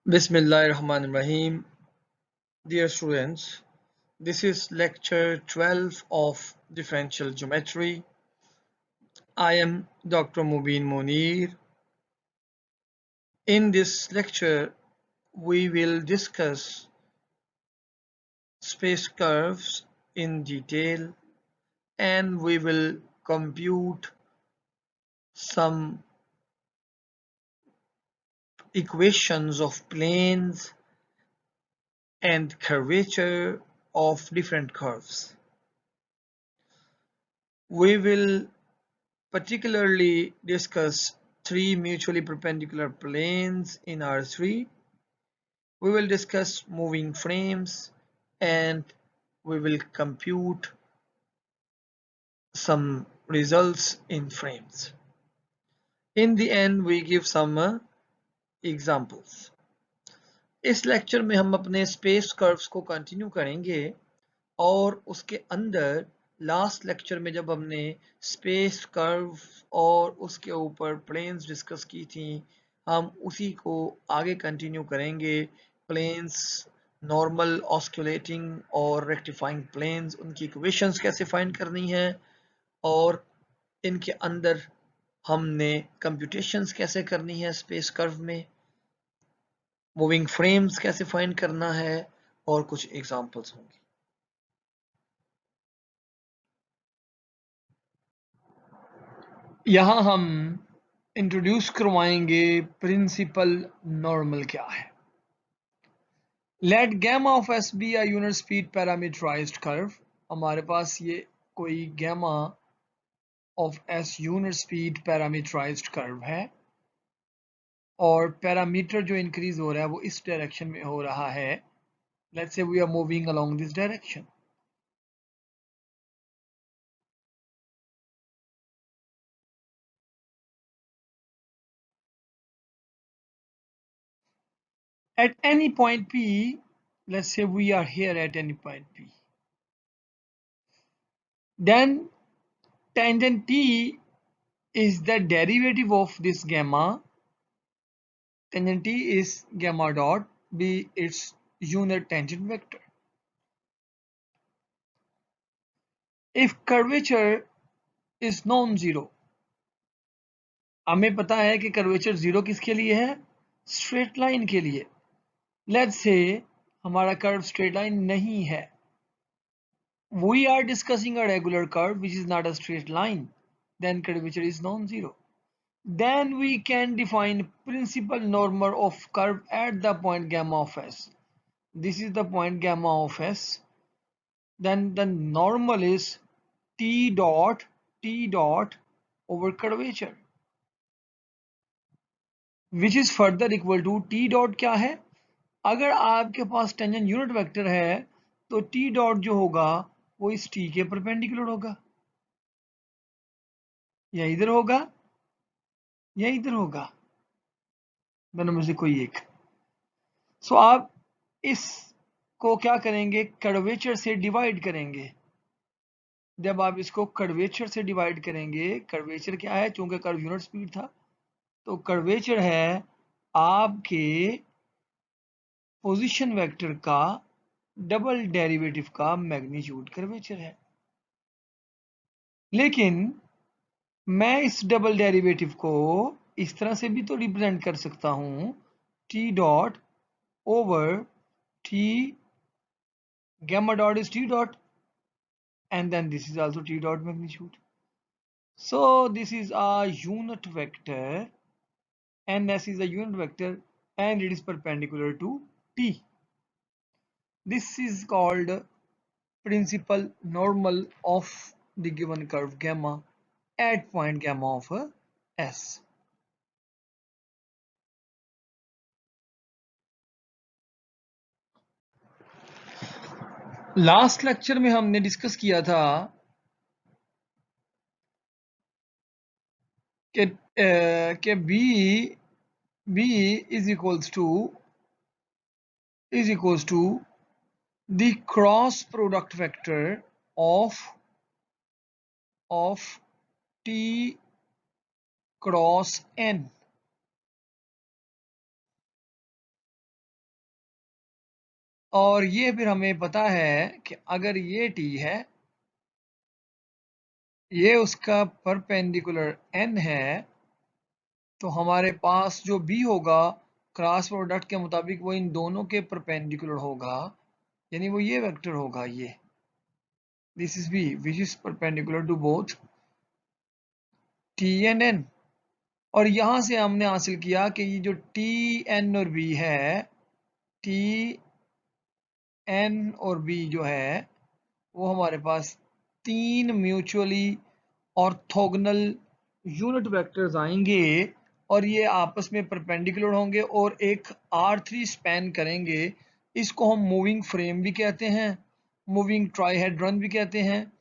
Bismillahirrahmanirrahim. Dear students, this is lecture 12 of differential geometry. I am Dr. Mubin Munir. In this lecture, we will discuss space curves in detail and we will compute some equations of planes and curvature of different curves. We will particularly discuss three mutually perpendicular planes in R3. We will discuss moving frames and we will compute some results in frames. In the end, we give some examples. इस lecture में हम अपने space curves को continue करेंगे और उसके अंदर last lecture में जब हमने स्पेस कर्व और उसके ऊपर प्लेन्स डिस्कस की थी, हम उसी को आगे कंटिन्यू करेंगे. प्लेन्स, नॉर्मल, ऑस्कुलेटिंग और रेक्टिफाइंग प्लेन्स, उनकी इक्वेशंस कैसे फाइंड करनी है और इनके अंदर हमने कंप्यूटेशंस कैसे करनी है स्पेस कर्व में, मूविंग फ्रेम्स कैसे फाइंड करना है और कुछ एग्जांपल्स होंगे. यहाँ हम इंट्रोड्यूस करवाएंगे प्रिंसिपल नॉर्मल क्या है. Let gamma of s be a unit speed parameterized curve. हमारे पास ये कोई gamma of s unit speed parameterized curve है और पैरामीटर जो इंक्रीज हो रहा है वो इस डायरेक्शन में हो रहा है. Let's say we are moving along this direction. At any point P, let's say we are here at any point P, then tangent T is the derivative of this gamma. Tangent T is gamma dot be its unit tangent vector. If curvature is non-zero, हमें पता है कि curvature zero किसके लिए है, straight line के लिए. Let's say हमारा कर्व स्ट्रेट लाइन नहीं है. We are discussing a regular curve which is not a straight line. Then curvature is non-zero. Then we can define principal normal of curve at the point gamma of s. This is the point gamma of s. Then the normal is t dot over curvature, which is further equal to t dot. क्या है, अगर आपके पास tangent unit vector है तो t dot जो होगा वो इस t के परपेंडिकुलर होगा, या इधर होगा या इधर होगा, दोनों में से कोई एक. सो आप इसको क्या करेंगे, कर्वेचर से डिवाइड करेंगे. जब आप इसको कर्वेचर से डिवाइड करेंगे, कर्वेचर क्या है, चूंकि कर्व यूनिट स्पीड था तो कर्वेचर है आपके पोजीशन वेक्टर का डबल डेरिवेटिव का मैग्नीट्यूड कर्वेचर है. लेकिन मैं इस डबल डेरिवेटिव को इस तरह से भी तो रिप्रेजेंट कर सकता हूं, T dot over T, gamma dot is t dot and then this is also t dot magnitude. So this is a unit vector, ns is a unit vector and it is perpendicular to t. This is called principal normal of the given curve gamma at point gamma of s. Last lecture में हमने discuss किया था कि b is equals to the cross product vector of t cross n. और ये फिर हमें पता है कि अगर ये t है, ये उसका परपेंडिकुलर n है, तो हमारे पास जो b होगा क्रॉस प्रोडक्ट के मुताबिक वो इन दोनों के परपेंडिकुलर होगा, यानी वो ये वेक्टर होगा, ये this is b which is perpendicular to both t and n। और यहां से हमने हासिल किया कि ये जो t n और b है, t n और b जो है वो हमारे पास तीन म्यूचुअली ऑर्थोगोनल यूनिट वेक्टर्स आएंगे और ये आपस में परपेंडिकुलर होंगे और एक R3 स्पैन करेंगे। इसको हम मूविंग फ्रेम भी कहते हैं, मूविंग ट्राइहेड्रन भी कहते हैं।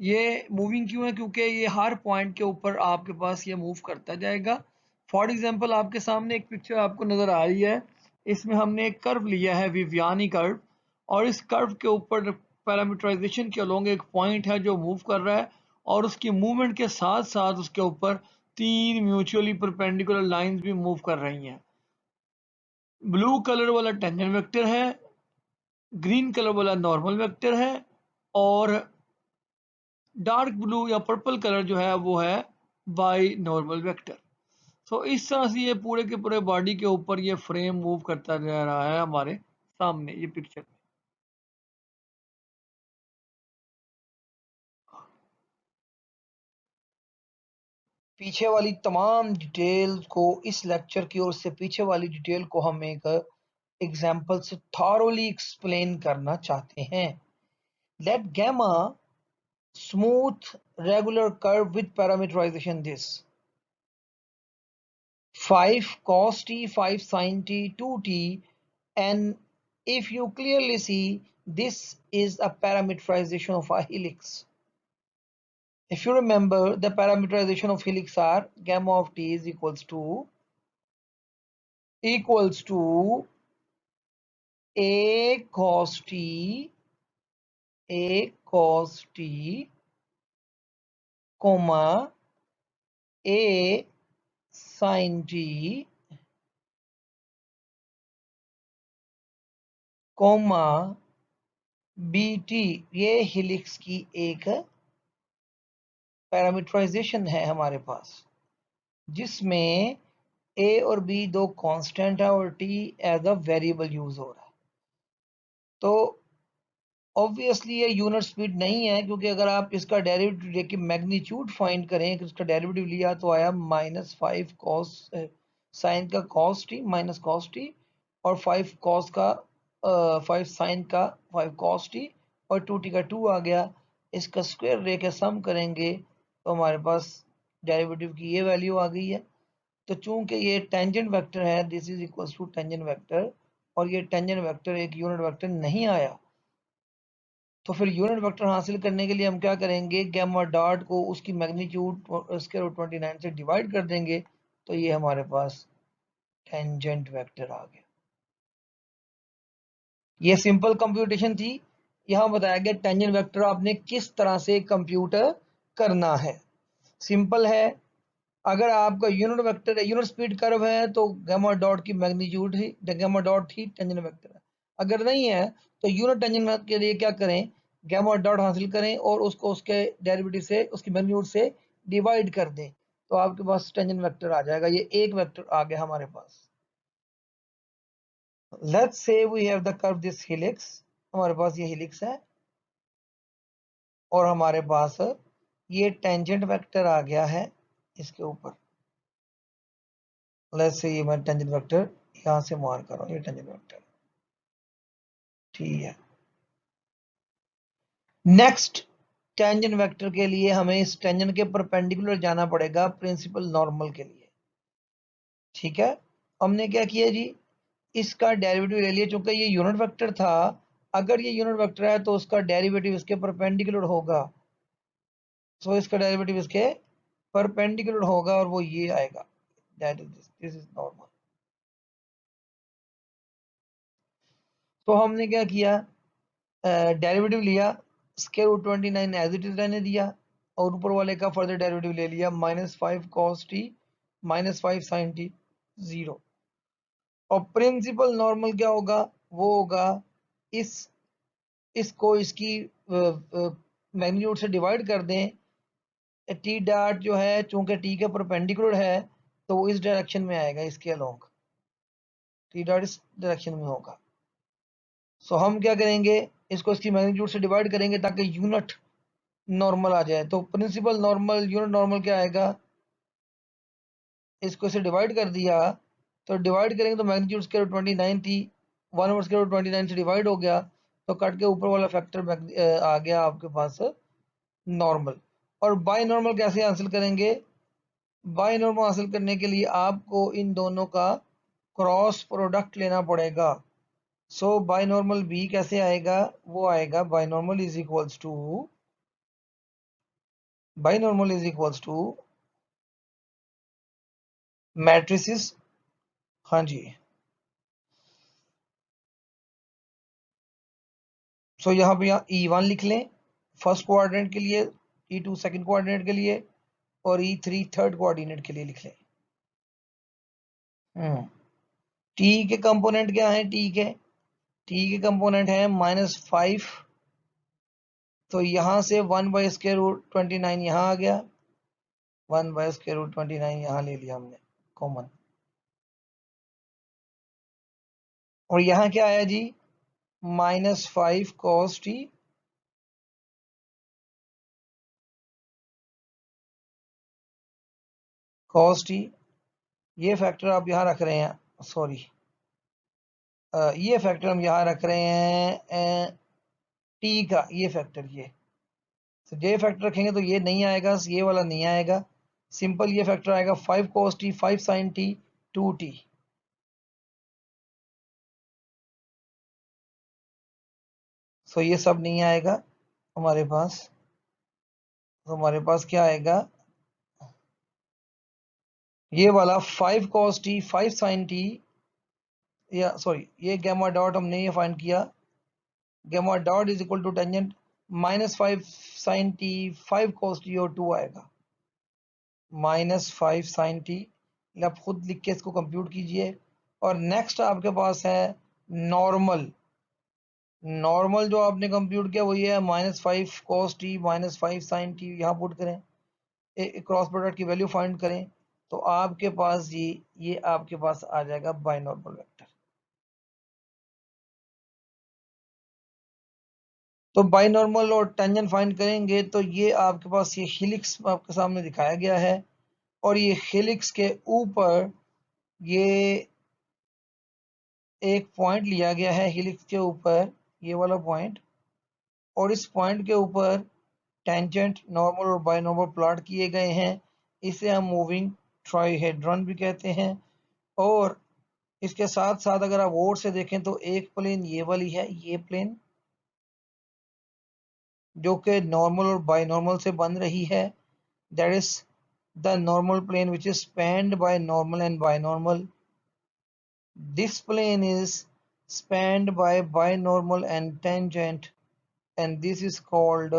ये मूविंग क्यों है? क्योंकि ये हर पॉइंट के ऊपर आपके पास ये मूव करता जाएगा। फॉर एग्जांपल आपके सामने एक पिक्चर आपको नजर आ रही है, इसमें हमने एक कर्व लिया है, विवियानी कर्व, और इस कर्व के ऊपर पैरामीटराइजेशन के अलोंग एक पॉइंट है जो मूव कर रहा है और उसकी मूवमेंट के साथ साथ उसके ऊपर तीन म्यूचुअली परपेंडिकुलर लाइंस भी मूव कर रही हैं। ब्लू कलर वाला टेंजेंट वेक्टर है, ग्रीन कलर वाला नॉर्मल वेक्टर है, और डार्क ब्लू या पर्पल कलर जो है वो है बाई नॉर्मल वेक्टर। तो इस तरह से ये पूरे के पूरे बॉडी के ऊपर ये फ्रेम मूव करता जा रहा है हमारे सामने ये पिक्चर में। पीछे वाली तमाम डिटेल को, इस लेक्चर की और से पीछे वाली डिटेल को हम एक एग्जाम्पल से थॉरोली एक्सप्लेन करना चाहते हैं। Let gamma smooth regular curve with parameterization this 5 cos t 5 sin t 2t, and if you clearly see, this is a parameterization of a helix. If you remember, the parameterization of helix are gamma of t is equals to a cos t, comma a sin t, comma bt। ये helix की एक parameterisation है हमारे पास, जिसमें a और b दो constant है और t as a variable use हो रहा है। तो ऑब्वियसली ये यूनिट स्पीड नहीं है, क्योंकि अगर आप इसका डेरिवेटिव लेके मैग्नीट्यूड फाइंड करें, इसका डेरिवेटिव लिया तो आया -5 कॉस साइन का cos T minus cos T, और 5 कॉस का 5 साइन का 5 कॉस टी, और 2t का 2 आ गया। इसका स्क्वायर लेके सम करेंगे तो हमारे पास डेरिवेटिव की ये वैल्यू आ गई है। तो चूंकि ये टेंजेंट वेक्टर है, this is equals to tangent vector, और ये टेंजेंट वेक्टर एक यूनिट वेक्टर नहीं आया, तो फिर यूनिट वेक्टर हासिल करने के लिए हम क्या करेंगे, गैमा डॉट को उसकी मैग्नीट्यूड स्क्वायर रूट 29 से डिवाइड कर देंगे, तो ये हमारे पास टेंजेंट वेक्टर आ गया। ये सिंपल कंप्यूटेशन थी। यहां बताया गया टेंजेंट वेक्टर आपने किस तरह से कंप्यूट करना है। सिंपल है, अगर आपका यूनिट वेक्टर है, यूनिट स्पीड कर्व है, तो गामा डॉट की मैग्नीट्यूड ही गामा डॉट ही टेंजेंट वेक्टर है। अगर नहीं है तो यूनिट टेंजेंट के लिए क्या करें, गामा डॉट हासिल करें और उसको उसके डेरिवेटिव से, उसकी मैग्नीट्यूड से डिवाइड कर दें, तो आपके पास टेंजेंट वेक्टर आ जाएगा। ये एक वेक्टर आ गया हमारे पास। Let's say we have the curve this helix, हमारे पास ये हेलिक्स है और हमारे पास ये टेंजेंट वेक्टर आ गया है इसके ऊपर। लेट्स से ये मैं टेंजेंट वेक्टर यहां से मार्क कर रहा हूं, ये टेंजेंट वेक्टर, ठीक है। नेक्स्ट, टेंजेंट वेक्टर के लिए हमें इस टेंजेंट के परपेंडिकुलर जाना पड़ेगा प्रिंसिपल नॉर्मल के लिए, ठीक है। हमने क्या किया जी, इसका डेरिवेटिव ले लिया, चूंकि ये यूनिट वेक्टर था, अगर ये यूनिट वेक्टर है तो उसका डेरिवेटिव इसके परपेंडिकुलर होगा, सो इसका डेरिवेटिव इसके परपेंडिकुलर होगा और वो ये आएगा, that is this is normal. तो हमने क्या किया, डेरिवेटिव लिया, square root 29 as it is रहने दिया, और ऊपर वाले का फर्दर डेरिवेटिव ले लिया, -5 cos t -5 sin t 0। और प्रिंसिपल नॉर्मल क्या होगा, वो होगा इस इसको इसकी मैग्नीट्यूड से डिवाइड कर दें, टी डॉट जो है चूंकि टी के परपेंडिकुलर है तो वो इस डायरेक्शन में आएगा, इसके अलोंग टी डॉट इस डायरेक्शन में होगा। सो हम क्या करेंगे, इसको इसकी मैग्नीट्यूड से डिवाइड करेंगे ताकि यूनिट नॉर्मल आ जाए। तो प्रिंसिपल नॉर्मल यूनिट नॉर्मल क्या आएगा, इसको इसे डिवाइड कर दिया तो डिवाइड करेंगे तो मैग्नीट्यूड स्क्वायर 29 थी, 1/29 से डिवाइड हो गया तो कट के ऊपर वाला फैक्टर आ गया आपके पास नॉर्मल। और बाय नॉर्मल कैसे हासिल करेंगे, बाय नॉर्मल हासिल करने के लिए आपको इन दोनों का क्रॉस प्रोडक्ट लेना पड़ेगा। सो बाय नॉर्मल बी कैसे आएगा, वो आएगा binormal is equals to, binormal is equals to matrices, हाँ जी। सो यहाँ पे यहाँ E1 लिख लें फर्स्ट कोऑर्डिनेट के लिए, E2 सेकंड कोऑर्डिनेट के लिए और E3 थर्ड कोऑर्डिनेट के लिए लिख लें। टी के कंपोनेंट क्या है, टी के कंपोनेंट है -5, तो यहां से 1/√29 यहाँ आ गया, 1/√29 यहाँ ले लिया हमने कॉमन। और यहाँ क्या आया जी, -5 cos t ये फैक्टर आप यहाँ रख रहे हैं, सॉरी ये फैक्टर हम यहाँ रख रहे हैं टी का, ये फैक्टर ये, तो ये फैक्टर रखेंगे तो ये नहीं आएगा, ये वाला नहीं आएगा, सिंपल ये फैक्टर आएगा 5 cos t 5 sin t 2t। सो ये सब नहीं आएगा हमारे पास, तो हमारे पास क्या आएगा, ये वाला 5 cos t 5 sin t, या सॉरी ये गैमा डॉट हमने ये फाइंड किया, gamma dot is equal to tangent -5 sin t 5 cos t और 2 आएगा, -5 sin t, आप खुद लिख के इसको कंप्यूट कीजिए। और नेक्स्ट आपके पास है नॉर्मल, नॉर्मल जो आपने कंप्यूट किया वो ये है -5 cos t -5 sin t, यहाँ पुट करें, क्रॉस प्रोडक्ट की वैल्यू फाइंड करें तो आपके पास ये आपके पास आ जाएगा बाय नॉर्मल वेक्टर। तो बाय नॉर्मल और टेंजेंट फाइंड करेंगे तो ये आपके पास ये हेलिक्स आपके सामने दिखाया गया है, और ये हेलिक्स के ऊपर ये एक पॉइंट लिया गया है, हेलिक्स के ऊपर ये वाला पॉइंट, और इस पॉइंट के ऊपर टेंजेंट नॉर्मल और बाय नॉर्मल प्लॉट किए गए हैं, इसे हम मूविंग ट्राइहेड्रन भी कहते हैं। और इसके साथ साथ अगर आप और से देखें तो एक प्लेन ये वाली है, ये प्लेन जो कि नॉर्मल और बाय नॉर्मल से बन रही है, that is the normal plane which is spanned by normal and binormal. This plane is spanned by binormal and tangent, and this is called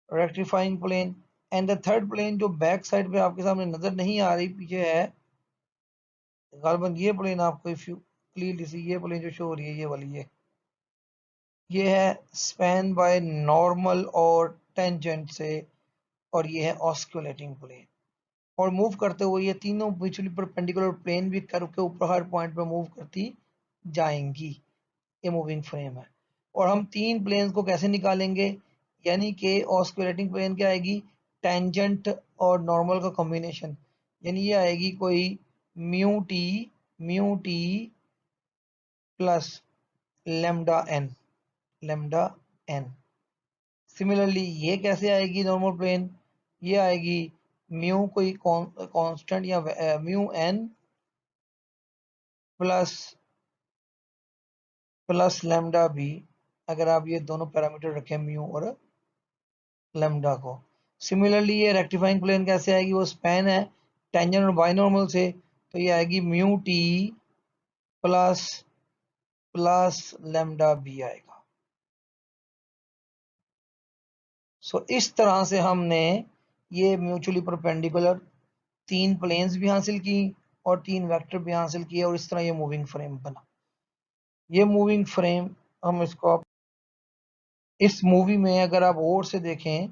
rectifying plane। and the third plane जो back side पे आपके सामने नजर नहीं आ रही पीछे है, गालबन ये प्लेन आपको इफ यू क्लियरली सी, ये प्लेन जो शो हो रही है ये वाली, ये है स्पैन बाय नॉर्मल और टेंजेंट से, और ये है ऑस्कुलेटिंग प्लेन। और मूव करते हुए ये तीनों म्यूचुअली परपेंडिकुलर प्लेन भी कर्व के ऊपर हर पॉइंट पे मूव करती जाएंगी, ये मूविंग फ्रेम है। और हम तीन प्लेन्स को कैसे निकालेंगे, यानी कि ऑस्कुलेटिंग प्लेन क्या आएगी, टेंजेंट और नॉर्मल का कॉम्बिनेशन, यानी ये आएगी कोई mu t plus lambda n. Similarly ये कैसे आएगी नॉर्मल प्लेन, ये आएगी म्यू कोई कांस्टेंट या mu n plus lambda b, अगर आप ये दोनों पैरामीटर रखें म्यू और लेमडा को। सिमिलरली ये रेक्टिफाइंग प्लेन कैसे आएगी, वो स्पैन है टेंजेंट और बाइनॉर्मल से, तो ये आएगी mu t plus lambda b आएगा। सो इस तरह से हमने ये म्यूचुअली परपेंडिकुलर तीन प्लेन्स भी हासिल की और तीन वेक्टर भी हासिल किए, और इस तरह ये मूविंग फ्रेम बना। ये मूविंग फ्रेम हम इसको आप इस मूवी में अगर आप गौर से देखें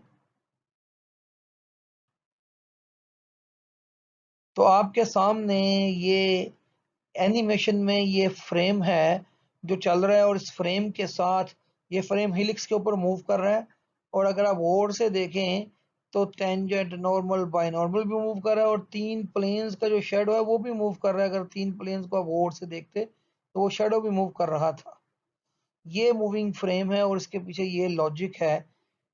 तो आपके सामने ये एनिमेशन में ये फ्रेम है जो चल रहा है और इस फ्रेम के साथ ये फ्रेम हेलिक्स के ऊपर मूव कर रहा है। और अगर आप गौर से देखें तो टेंजेंट नॉर्मल बाइनॉर्मल भी मूव कर रहा है और तीन प्लेन्स का जो शेडो है वो भी मूव कर रहा है। अगर तीन प्लेन्स को आप गौर से देखते तो वो शेडो भी मूव कर रहा था। ये मूविंग फ्रेम है और इसके पीछे ये लॉजिक है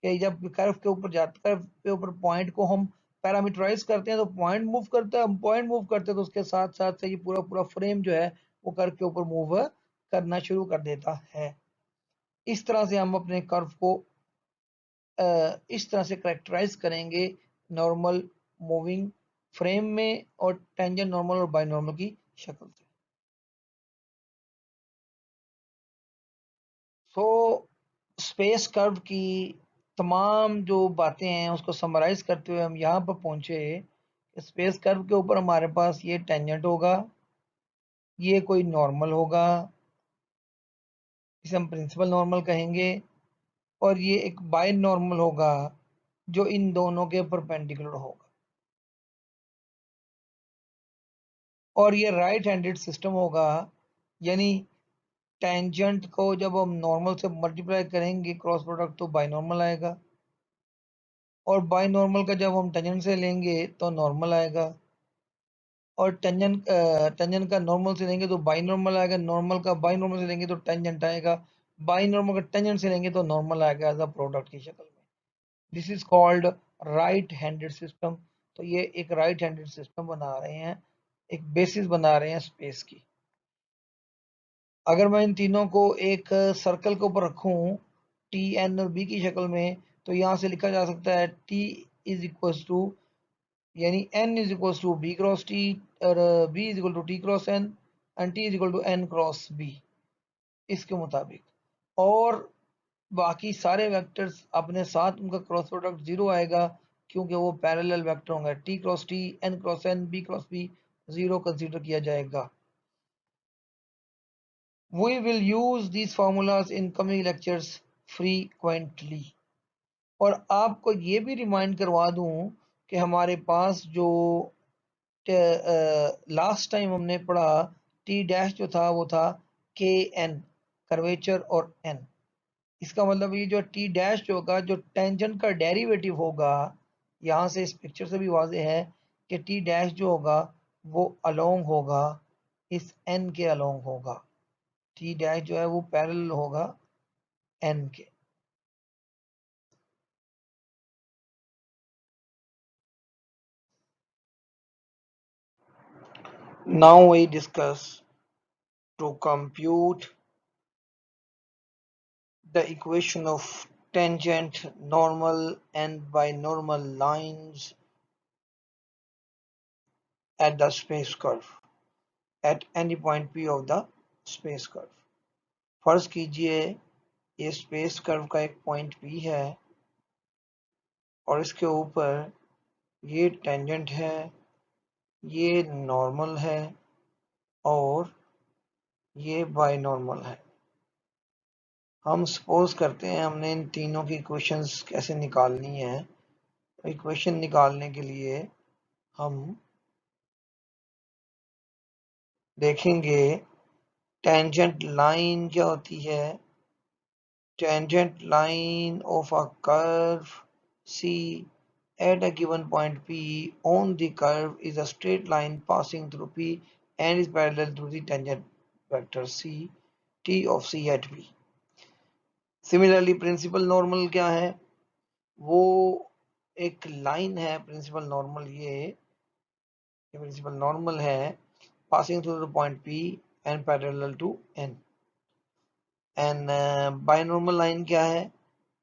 कि जब कर्व के ऊपर जाते कर्व के ऊपर पॉइंट को हम पैरामीटराइज करते हैं तो पॉइंट मूव करता है, हम पॉइंट मूव करते हैं तो उसके साथ साथ से ये पूरा पूरा फ्रेम जो है वो कर्व के ऊपर मूव करना शुरू कर देता है। इस तरह से हम अपने कर्व को इस तरह से करेक्टराइज करेंगे नॉर्मल मूविंग फ्रेम में और टेंजेंट नॉर्मल और बाइनॉर्मल की शक्ल से। सो स्पेस कर्व की तमाम जो बातें हैं उसको समराइज करते हुए हम यहाँ पर पहुंचे। स्पेस कर्व के ऊपर हमारे पास ये टेंजेंट होगा, ये कोई नॉर्मल होगा, इसे हम प्रिंसिपल नॉर्मल कहेंगे, और ये एक बाय नॉर्मल होगा जो इन दोनों के परपेंडिकुलर होगा। और ये राइट हैंडेड सिस्टम होगा, यानी टेंजेंट को जब हम नॉर्मल से मल्टीप्लाई करेंगे क्रॉस प्रोडक्ट तो बाय नॉर्मल आएगा, और बाय नॉर्मल का जब हम टेंजेंट से लेंगे तो नॉर्मल आएगा, और टेंजेंट का नॉर्मल से लेंगे तो बाई नॉर्मल आएगा, नॉर्मल का बाई नॉर्मल से लेंगे तो टेंजेंट आएगा, बाई नॉर्मल का टेंजेंट से लेंगे तो नॉर्मल आएगा एज अ प्रोडक्ट की शक्ल में। This is called right handed system. तो ये एक राइट हैंडेड सिस्टम बना रहे हैं, एक बेसिस बना रहे हैं स्पेस की। अगर मैं इन तीनों को एक सर्कल के ऊपर रखूं टी एन और बी की शक्ल में तो यहाँ से लिखा जा सकता है टी इज इक्वल टू, यानी n is equal to b cross t और b is equal to t cross n and t is equal to n cross b इसके मुताबिक। और बाकी सारे वेक्टर्स अपने साथ उनका क्रॉस प्रोडक्ट जीरो आएगा क्योंकि वो पैरेलल वेक्टर होंगे। t cross t, n cross n, b cross b zero consider किया जाएगा। We will use these formulas in coming lectures frequently। और आपको ये भी रिमाइंड करवा दूं कि हमारे पास जो लास्ट टाइम हमने पढ़ा टी डैश जो था वो था के एन कर्वेचर और एन। इसका मतलब ये जो टी डैश होगा जो टेंजेंट का डेरिवेटिव होगा, यहाँ से इस पिक्चर से भी वाज़ेह है कि टी डैश जो होगा वो अलोंग होगा, इस एन के अलोंग होगा। टी डैश जो है वो पैरेलल होगा एन के। Now we discuss to compute the equation of tangent, normal and binormal lines at the space curve at any point P of the space curve। फर्ज कीजिए ये स्पेस कर्व का एक पॉइंट P है और इसके ऊपर ये टेंजेंट है, ये नॉर्मल है और ये बाइनॉर्मल है। हम सपोज करते हैं हमने इन तीनों की इक्वेशंस कैसे निकालनी है। इक्वेशन निकालने के लिए हम देखेंगे टेंजेंट लाइन क्या होती है। Tangent line of a curve C at a given point P on the curve is a straight line passing through P and is parallel to the tangent vector C T of C at P। Similarly principal normal क्या है, वो एक line है principal normal, ये principal normal है passing through the point P and parallel to N। And binormal line क्या है,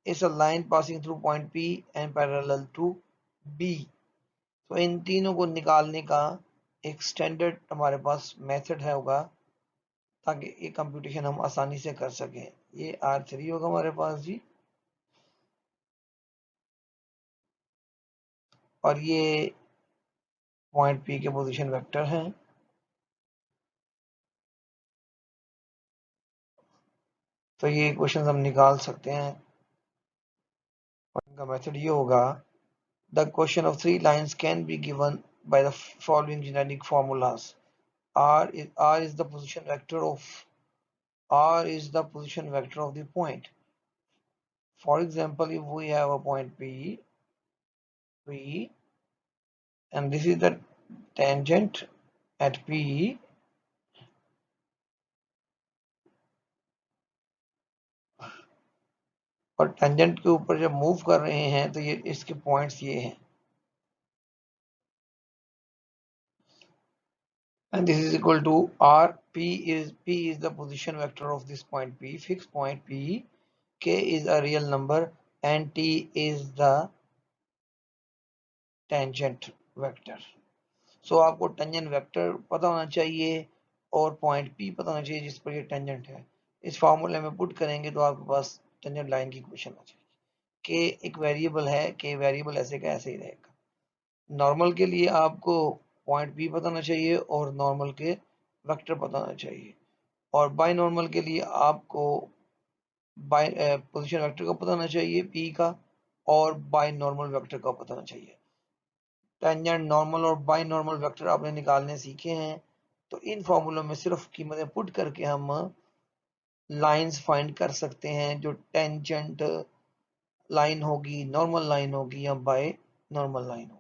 is a line passing through point P and parallel to B। तो इन तीनों को निकालने का एक स्टैंडर्ड हमारे पास मेथड है होगा ताकि ये कंप्यूटेशन हम आसानी से कर सकें। ये R3 होगा हमारे पास जी, और ये पॉइंट P के पोजीशन वेक्टर हैं। तो ये क्वेश्चन हम निकाल सकते हैं और इनका मेथड ये होगा the question of 3 lines can be given by the following generic formulas. R is the position vector of the point. For example, if we have a point P, and this is the tangent at P, और tangent के ऊपर जब move कर रहे हैं तो ये इसके पॉइंट्स ये हैं, and this is equal to R. P is the position vector of this point P, fixed point P. K is a real number and T is the tangent vector. So आपको tangent vector पता होना चाहिए और point P पता होना चाहिए जिस पर ये टेंजेंट है. इस फार्मूले में पुट करेंगे तो आपके पास टेंजेंट लाइन की इक्वेशन आ जाएगी. K एक वेरिएबल है, K वेरिएबल ऐसे का ऐसे ही रहेगा. नॉर्मल के लिए आपको पॉइंट P पता होना चाहिए और नॉर्मल के वेक्टर पता होना चाहिए, और बाई नॉर्मल के लिए आपको बाई पोजीशन वेक्टर का पता होना चाहिए P का, और बाई नॉर्मल वेक्टर का पता होना चाहिए. टेंजेंट, नॉर्मल और बाई नॉर्मल वेक्टर आपने निकालने सीखे हैं, तो इन फॉर्मूलों में सिर्फ कीमतें पुट करके हम लाइंस फाइंड कर सकते हैं जो टेंजेंट लाइन होगी, नॉर्मल लाइन होगी या बाय नॉर्मल लाइन होगी.